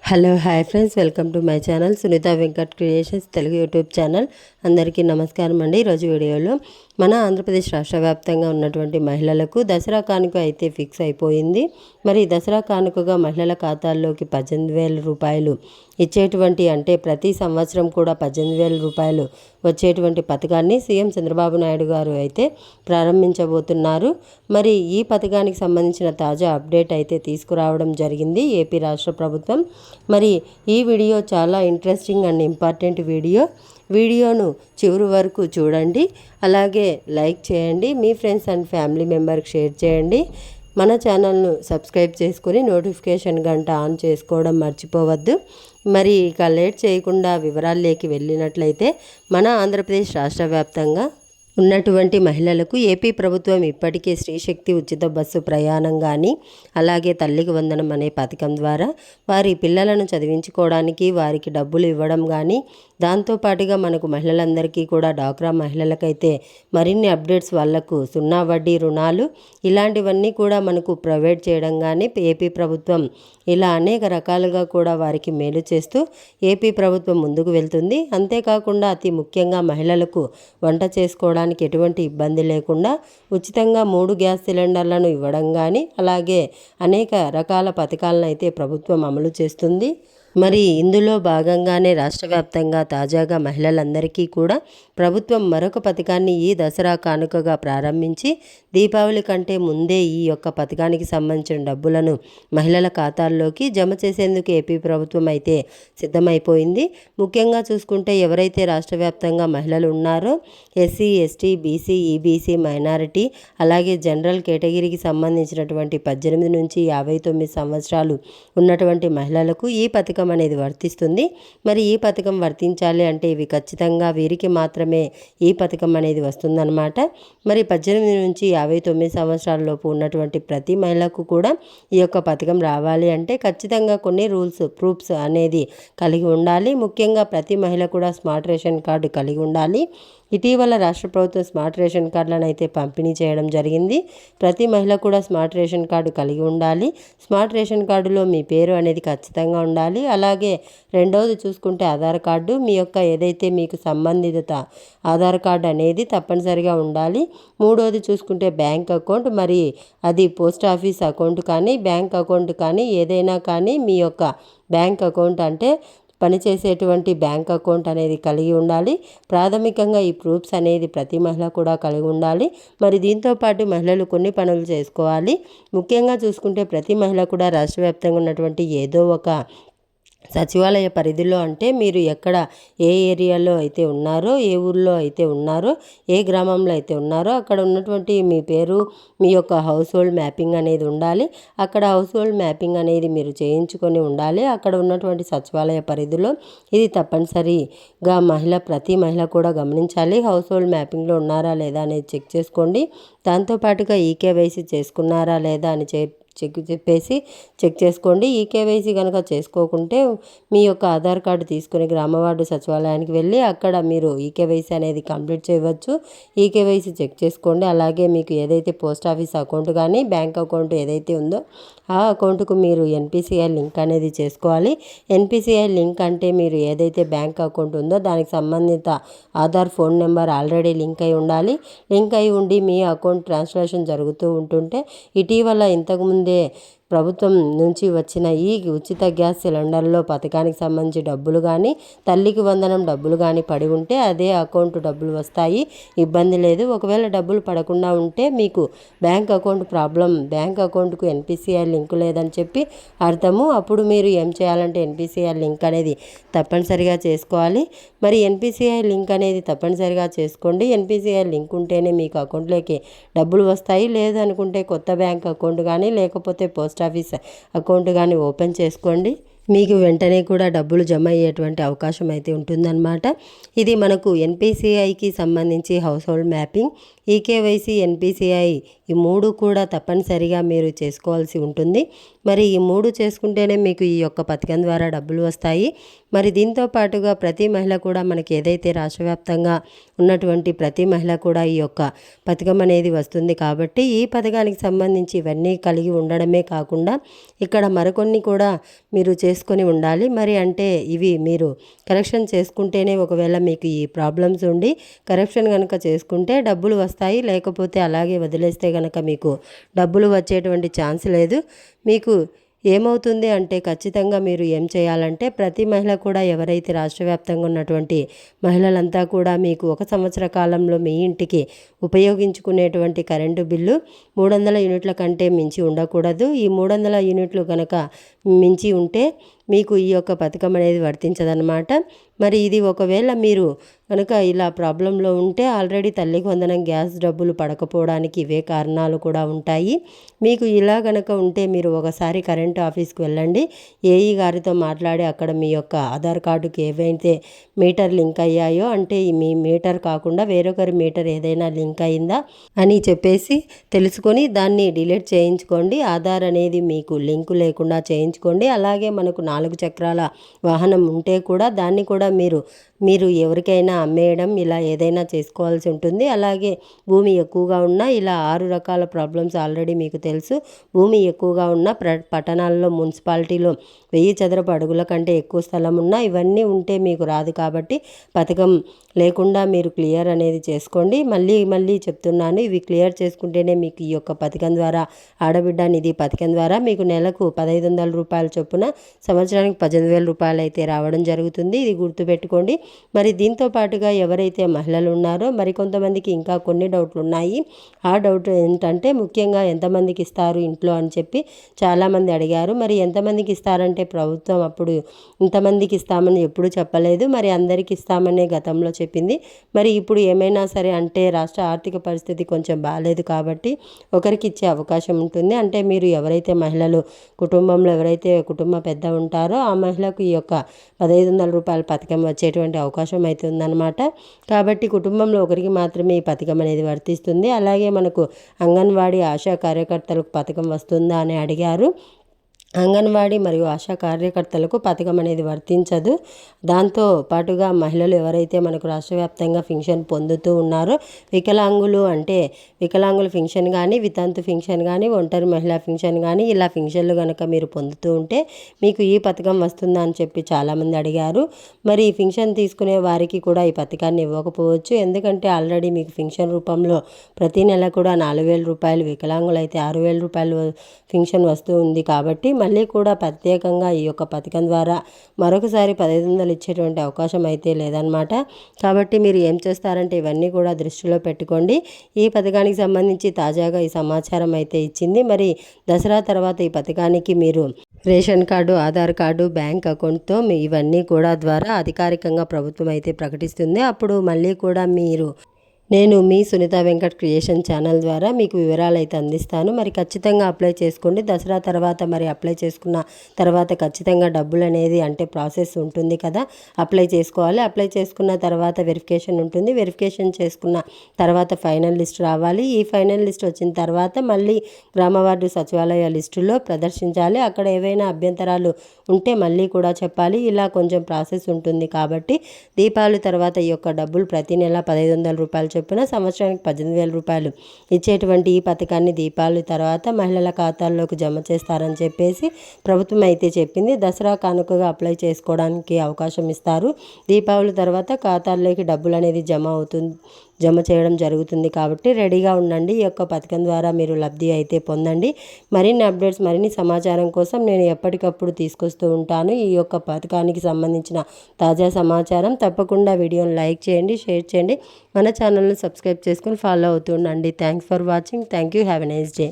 Hello hi friends, welcome to my channel Sunitha Venkat creations Telugu YouTube channel. అందరికీ నమస్కారం అండి. ఈరోజు వీడియోలో మన ఆంధ్రప్రదేశ్ రాష్ట్ర వ్యాప్తంగా ఉన్నటువంటి మహిళలకు దసరా కానుక అయితే ఫిక్స్ అయిపోయింది. మరి దసరా కానుకగా మహిళల ఖాతాల్లోకి 18,000 రూపాయలు ఇచ్చేటువంటి, అంటే ప్రతి సంవత్సరం కూడా 18,000 రూపాయలు వచ్చేటువంటి పథకాన్ని సీఎం చంద్రబాబు నాయుడు గారు అయితే ప్రారంభించబోతున్నారు. మరి ఈ పథకానికి సంబంధించిన తాజా అప్డేట్ అయితే తీసుకురావడం జరిగింది ఏపీ రాష్ట్ర ప్రభుత్వం. మరి ఈ వీడియో చాలా ఇంట్రెస్టింగ్ అండ్ ఇంపార్టెంట్ వీడియోను చివరి వరకు చూడండి. అలాగే లైక్ చేయండి, మీ ఫ్రెండ్స్ అండ్ ఫ్యామిలీ మెంబర్కి షేర్ చేయండి. మన ఛానల్ను సబ్స్క్రైబ్ చేసుకొని నోటిఫికేషన్ గంట ఆన్ చేసుకోవడం మర్చిపోవద్దు. మరి ఇక లేట్ చేయకుండా వివరాల్లోకి వెళ్ళినట్లయితే, మన ఆంధ్రప్రదేశ్ రాష్ట్ర వ్యాప్తంగా ఉన్నటువంటి మహిళలకు ఏపీ ప్రభుత్వం ఇప్పటికే స్త్రీశక్తి ఉచిత బస్సు ప్రయాణం కానీ, అలాగే తల్లికి వందనం అనే పథకం ద్వారా వారి పిల్లలను చదివించుకోవడానికి వారికి డబ్బులు ఇవ్వడం కానీ, దాంతోపాటుగా మనకు మహిళలందరికీ కూడా డ్వాక్రా మహిళలకైతే మరిన్ని అప్డేట్స్ వాళ్లకు 0 వడ్డీ రుణాలు ఇలాంటివన్నీ కూడా మనకు ప్రొవైడ్ చేయడం కానీ ఏపీ ప్రభుత్వం ఇలా అనేక రకాలుగా కూడా వారికి మేలు చేస్తూ ఏపీ ప్రభుత్వం ముందుకు వెళ్తుంది. అంతేకాకుండా అతి ముఖ్యంగా మహిళలకు వంట చేసుకోవడానికి ఎటువంటి ఇబ్బంది లేకుండా ఉచితంగా 3 గ్యాస్ సిలిండర్లను ఇవ్వడం కానీ, అలాగే అనేక రకాల పథకాలను అయితే ప్రభుత్వం అమలు చేస్తుంది. మరి ఇందులో భాగంగానే రాష్ట్ర వ్యాప్తంగా తాజాగా మహిళలందరికీ కూడా ప్రభుత్వం మరొక పథకాన్ని ఈ దసరా కానుకగా ప్రారంభించి, దీపావళి కంటే ముందే ఈ యొక్క పథకానికి సంబంధించిన డబ్బులను మహిళల ఖాతాల్లోకి జమ చేసేందుకు ఏపీ ప్రభుత్వం అయితే సిద్ధమైపోయింది. ముఖ్యంగా చూసుకుంటే ఎవరైతే రాష్ట్ర వ్యాప్తంగా మహిళలు ఉన్నారో, SC, ST, BC, EBC, minority, అలాగే జనరల్ కేటగిరీకి సంబంధించినటువంటి 18 నుంచి 59 సంవత్సరాలు ఉన్నటువంటి మహిళలకు ఈ పథకం అనేది వర్తిస్తుంది. మరి ఈ పథకం వర్తించాలి అంటే ఇవి ఖచ్చితంగా వీరికి మాత్రమే ఈ పథకం అనేది వస్తుందన్నమాట. మరి 18 నుంచి 59 సంవత్సరాల లోపు ఉన్నటువంటి ప్రతి మహిళకు కూడా ఈ యొక్క పథకం రావాలి అంటే ఖచ్చితంగా కొన్ని ప్రూఫ్స్ అనేది కలిగి ఉండాలి. ముఖ్యంగా ప్రతి మహిళ కూడా స్మార్ట్ రేషన్ కార్డు కలిగి ఉండాలి. ఇటీవల రాష్ట్ర ప్రభుత్వం స్మార్ట్ రేషన్ కార్డులను అయితే పంపిణీ చేయడం జరిగింది. ప్రతి మహిళ కూడా స్మార్ట్ రేషన్ కార్డు కలిగి ఉండాలి. స్మార్ట్ రేషన్ కార్డులో మీ పేరు అనేది ఖచ్చితంగా ఉండాలి. అలాగే రెండవది చూసుకుంటే ఆధార్ కార్డు, మీ యొక్క ఏదైతే మీకు సంబంధిత ఆధార్ కార్డు అనేది తప్పనిసరిగా ఉండాలి. మూడవది చూసుకుంటే బ్యాంక్ అకౌంట్, మరి అది పోస్ట్ ఆఫీస్ అకౌంట్ కానీ, బ్యాంక్ అకౌంట్ కానీ, ఏదైనా కానీ మీ యొక్క బ్యాంక్ అకౌంట్ అంటే పనిచేసేటువంటి బ్యాంక్ అకౌంట్ అనేది కలిగి ఉండాలి. ప్రాథమికంగా ఈ ప్రూఫ్స్ అనేది ప్రతి మహిళ కూడా కలిగి ఉండాలి. మరి దీంతోపాటు మహిళలు కొన్ని పనులు చేసుకోవాలి. ముఖ్యంగా చూసుకుంటే ప్రతి మహిళ కూడా రాష్ట్ర వ్యాప్తంగా ఉన్నటువంటి ఏదో ఒక సచివాలయ పరిధిలో, అంటే మీరు ఎక్కడ ఏ ఏరియాలో అయితే ఉన్నారో, ఏ ఊర్లో అయితే ఉన్నారో, ఏ గ్రామంలో అయితే ఉన్నారో అక్కడ ఉన్నటువంటి మీ పేరు, మీ యొక్క హౌస్ హోల్డ్ మ్యాపింగ్ అనేది ఉండాలి. అక్కడ హౌస్ హోల్డ్ మ్యాపింగ్ అనేది మీరు చేయించుకొని ఉండాలి అక్కడ ఉన్నటువంటి సచివాలయ పరిధిలో. ఇది తప్పనిసరిగా ప్రతి మహిళ కూడా గమనించాలి. హౌస్ హోల్డ్ మ్యాపింగ్లో ఉన్నారా లేదా అనేది చెక్ చేసుకోండి. దాంతోపాటుగా ఈకేవైసీ చేసుకున్నారా లేదా అని చెక్ చేసుకోండి. ఈకేవైసీ కనుక చేసుకోకుంటే మీ యొక్క ఆధార్ కార్డు తీసుకుని గ్రామ వార్డు సచివాలయానికి వెళ్ళి అక్కడ మీరు ఈకేవైసీ అనేది కంప్లీట్ చేయవచ్చు. ఈకేవైసీ చెక్ చేసుకోండి. అలాగే మీకు ఏదైతే పోస్ట్ ఆఫీస్ అకౌంట్ కానీ, బ్యాంక్ అకౌంట్ ఏదైతే ఉందో ఆ అకౌంట్కు మీరు ఎన్పిసిఐ లింక్ అనేది చేసుకోవాలి. ఎన్పిసిఐ లింక్ అంటే మీరు ఏదైతే బ్యాంక్ అకౌంట్ ఉందో దానికి సంబంధిత Aadhaar phone number already link అయి ఉండాలి. లింక్ అయి ఉండి మీ అకౌంట్ ట్రాన్సాక్షన్ జరుగుతూ ఉంటుంటే, ఇటీవల ఇంతకుముందే ప్రభుత్వం నుంచి వచ్చిన ఈ ఉచిత గ్యాస్ సిలిండర్లో పథకానికి సంబంధించి డబ్బులు కానీ, తల్లికి వందనం డబ్బులు కానీ పడి ఉంటే అదే అకౌంట్ డబ్బులు వస్తాయి, ఇబ్బంది లేదు. ఒకవేళ డబ్బులు పడకుండా ఉంటే మీకు బ్యాంక్ అకౌంట్ ప్రాబ్లం, బ్యాంక్ అకౌంట్కు ఎన్పిసిఐ లింక్ లేదని చెప్పి అర్థము. అప్పుడు మీరు ఏం చేయాలంటే ఎన్పిసిఐ లింక్ అనేది తప్పనిసరిగా చేసుకోవాలి. మరి ఎన్పిసిఐ లింక్ అనేది తప్పనిసరిగా చేసుకోండి. ఎన్పిసిఐ లింక్ ఉంటేనే మీకు అకౌంట్లోకి డబ్బులు వస్తాయి. లేదనుకుంటే కొత్త బ్యాంక్ అకౌంట్ కానీ, లేకపోతే పోస్ట్ ఆఫీస్ అకౌంట్ కానీ ఓపెన్ చేసుకోండి. మీకు వెంటనే కూడా డబ్బులు జమ అయ్యేటువంటి అవకాశం అయితే ఉంటుందన్నమాట. ఇది మనకు ఎన్పిసిఐకి సంబంధించి house hold mapping. EKYC, NPCI ఈ 3 కూడా తప్పనిసరిగా మీరు చేసుకోవాల్సి ఉంటుంది. మరి ఈ 3 చేసుకుంటేనే మీకు ఈ యొక్క పథకం ద్వారా డబ్బులు వస్తాయి. మరి దీంతో పాటుగా ప్రతి మహిళ కూడా మనకి ఏదైతే రాష్ట్ర వ్యాప్తంగా ఉన్నటువంటి ప్రతి మహిళ కూడా ఈ యొక్క పథకం అనేది వస్తుంది. కాబట్టి ఈ పథకానికి సంబంధించి ఇవన్నీ కలిగి ఉండడమే కాకుండా ఇక్కడ మరికొన్ని కూడా మీరు చేసుకొని ఉండాలి. మరి అంటే ఇవి మీరు కరెక్షన్ చేసుకుంటేనే, ఒకవేళ మీకు ఈ ప్రాబ్లమ్స్ ఉండి కరెక్షన్ కనుక చేసుకుంటే డబ్బులు వస్తాయి. లేకపోతే అలాగే వదిలేస్తే కనుక మీకు డబ్బులు వచ్చేటువంటి ఛాన్స్ లేదు. మీకు ఏమవుతుంది అంటే ఖచ్చితంగా మీరు ఏం చేయాలంటే ప్రతి మహిళ కూడా ఎవరైతే రాష్ట్ర వ్యాప్తంగా ఉన్నటువంటి మహిళలంతా కూడా మీకు 1 సంవత్సర కాలంలో మీ ఇంటికి ఉపయోగించుకునేటువంటి కరెంటు బిల్లు 300 యూనిట్ల కంటే మించి ఉండకూడదు. ఈ 300 యూనిట్లు కనుక మించి ఉంటే మీకు ఈ యొక్క పథకం అనేది వర్తించదన్నమాట. మరి ఇది ఒకవేళ మీరు కనుక ఇలా ప్రాబ్లంలో ఉంటే ఆల్రెడీ తల్లికి వందనం గ్యాస్ డబ్బులు పడకపోవడానికి ఇవే కారణాలు కూడా ఉంటాయి. మీకు ఇలా కనుక ఉంటే మీరు ఒకసారి కరెంట్ ఆఫీస్కి వెళ్ళండి. ఏఈ గారితో మాట్లాడి అక్కడ మీ యొక్క ఆధార్ కార్డుకి ఏవైతే మీటర్ లింక్ అయ్యాయో, అంటే మీ మీటర్ కాకుండా వేరొకరి మీటర్ ఏదైనా లింక్ అయిందా అని చెప్పేసి తెలుసుకొని దాన్ని డిలీట్ చేయించుకోండి. ఆధార్ అనేది మీకు లింకు లేకుండా చేయించుకోండి. అలాగే మనకు 4 చక్రాల వాహనం ఉంటే కూడా దాన్ని కూడా మీరు ఎవరికైనా అమ్మేయడం ఇలా ఏదైనా చేసుకోవాల్సి ఉంటుంది. అలాగే భూమి ఎక్కువగా ఉన్న ఇలా 6 రకాల ప్రాబ్లమ్స్ ఆల్రెడీ మీకు తెలుసు. భూమి ఎక్కువగా ఉన్న పట్టణాల్లో మున్సిపాలిటీలో 1000 చదరపు అడుగుల కంటే ఎక్కువ స్థలం ఉన్నా ఇవన్నీ ఉంటే మీకు రాదు. కాబట్టి పథకం లేకుండా మీరు క్లియర్ అనేది చేసుకోండి. మళ్ళీ చెప్తున్నాను, ఇవి క్లియర్ చేసుకుంటేనే మీకు ఈ యొక్క పథకం ద్వారా, ఆడబిడ్డ నిధి పథకం ద్వారా మీకు నెలకు 1500 రూపాయల చొప్పున సంవత్సరానికి 18,000 రూపాయలు అయితే రావడం జరుగుతుంది. ఇది గుర్తుపెట్టుకోండి. మరి దీంతో పాటుగా ఎవరైతే మహిళలు ఉన్నారో మరికొంతమందికి ఇంకా కొన్ని డౌట్లు ఉన్నాయి. ఆ డౌట్ ఏంటంటే ముఖ్యంగా ఎంతమందికి ఇస్తారు ఇంట్లో అని చెప్పి చాలామంది అడిగారు. మరి ఎంతమందికి ఇస్తారంటే ప్రభుత్వం అప్పుడు ఇంతమందికి ఇస్తామని ఎప్పుడు చెప్పలేదు. మరి అందరికీ ఇస్తామనే గతంలో చెప్పింది. మరి ఇప్పుడు ఏమైనా సరే అంటే రాష్ట్ర ఆర్థిక పరిస్థితి కొంచెం బాగాలేదు కాబట్టి ఒకరికి ఇచ్చే అవకాశం ఉంటుంది. అంటే మీరు ఎవరైతే మహిళలు కుటుంబంలో ఎవరైతే కుటుంబ పెద్ద ఉంటారో ఆ మహిళకు ఈ యొక్క 1500 రూపాయల పథకం వచ్చేటువంటి అవకాశం అయితే ఉందన్నమాట. కాబట్టి కుటుంబంలో ఒకరికి మాత్రమే ఈ పథకం అనేది వర్తిస్తుంది. అలాగే మనకు అంగన్వాడీ ఆశా కార్యకర్తలకు పథకం వస్తుందా అని అడిగారు. అంగన్వాడీ మరియు ఆశా కార్యకర్తలకు పథకం అనేది వర్తించదు. దాంతో పాటుగా మహిళలు ఎవరైతే మనకు రాష్ట్ర వ్యాప్తంగా పింఛన్ పొందుతూ ఉన్నారో వికలాంగులు అంటే వికలాంగుల పింఛన్ కానీ, వితంతు పింఛన్ కానీ, ఒంటరి మహిళా పింఛన్ కానీ ఇలా పింఛన్లు కనుక మీరు పొందుతూ ఉంటే మీకు ఈ పథకం వస్తుందా అని చెప్పి చాలామంది అడిగారు. మరి ఈ పింఛన్ తీసుకునే వారికి కూడా ఈ పథకాన్ని ఇవ్వకపోవచ్చు. ఎందుకంటే ఆల్రెడీ మీకు పింఛన్ రూపంలో ప్రతి నెల కూడా 4,000 రూపాయలు, వికలాంగులు అయితే 6,000 రూపాయలు పింఛన్ వస్తూ ఉంది. కాబట్టి మళ్ళీ కూడా ప్రత్యేకంగా ఈ యొక్క పథకం ద్వారా మరొకసారి 1500 ఇచ్చేటువంటి అవకాశం అయితే లేదనమాట. కాబట్టి మీరు ఏం చేస్తారంటే ఇవన్నీ కూడా దృష్టిలో పెట్టుకోండి. ఈ పథకానికి సంబంధించి తాజాగా ఈ సమాచారం అయితే ఇచ్చింది. మరి దసరా తర్వాత ఈ పథకానికి మీరు ration card, Aadhaar card, bank అకౌంట్తో ఇవన్నీ కూడా ద్వారా అధికారికంగా ప్రభుత్వం అయితే ప్రకటిస్తుంది. అప్పుడు మళ్ళీ కూడా నేను మీ సునీత వెంకట్ క్రియేషన్ ఛానల్ ద్వారా మీకు వివరాలు అయితే అందిస్తాను. మరి ఖచ్చితంగా అప్లై చేసుకోండి. దసరా తర్వాత మరి అప్లై చేసుకున్న తర్వాత ఖచ్చితంగా డబ్బులు అనేది అంటే ప్రాసెస్ ఉంటుంది కదా, అప్లై చేసుకోవాలి. అప్లై చేసుకున్న తర్వాత వెరిఫికేషన్ ఉంటుంది. వెరిఫికేషన్ చేసుకున్న తర్వాత ఫైనల్ లిస్ట్ రావాలి. ఈ ఫైనల్ లిస్ట్ వచ్చిన తర్వాత మళ్ళీ గ్రామ వార్డు సచివాలయ లిస్టులో ప్రదర్శించాలి. అక్కడ ఏవైనా అభ్యంతరాలు ఉంటే మళ్ళీ కూడా చెప్పాలి. ఇలా కొంచెం ప్రాసెస్ ఉంటుంది. కాబట్టి దీపావళి తర్వాత ఈ యొక్క డబ్బులు ప్రతి నెల 1500 రూపాయలు చొప్పున సంవత్సరానికి 18,000 రూపాయలు ఇచ్చేటువంటి ఈ పథకాన్ని దీపావళి తర్వాత మహిళల ఖాతాల్లోకి జమ చేస్తారని చెప్పేసి ప్రభుత్వం అయితే చెప్పింది. దసరా కానుకగా అప్లై చేసుకోవడానికి అవకాశం ఇస్తారు. దీపావళి తర్వాత ఖాతాల్లోకి డబ్బులు అనేది జమ చేయడం జరుగుతుంది. కాబట్టి రెడీగా ఉండండి. ఈ యొక్క పథకం ద్వారా మీరు లబ్ధి అయితే పొందండి. మరిన్ని అప్డేట్స్, మరిన్ని సమాచారం కోసం నేను ఎప్పటికప్పుడు తీసుకొస్తూ ఉంటాను. ఈ యొక్క పథకానికి సంబంధించిన తాజా సమాచారం తప్పకుండా వీడియోని లైక్ చేయండి, షేర్ చేయండి, మన ఛానల్ని సబ్స్క్రైబ్ చేసుకొని ఫాలో అవుతూ ఉండండి. Thanks for watching. Thank you. Have a nice day.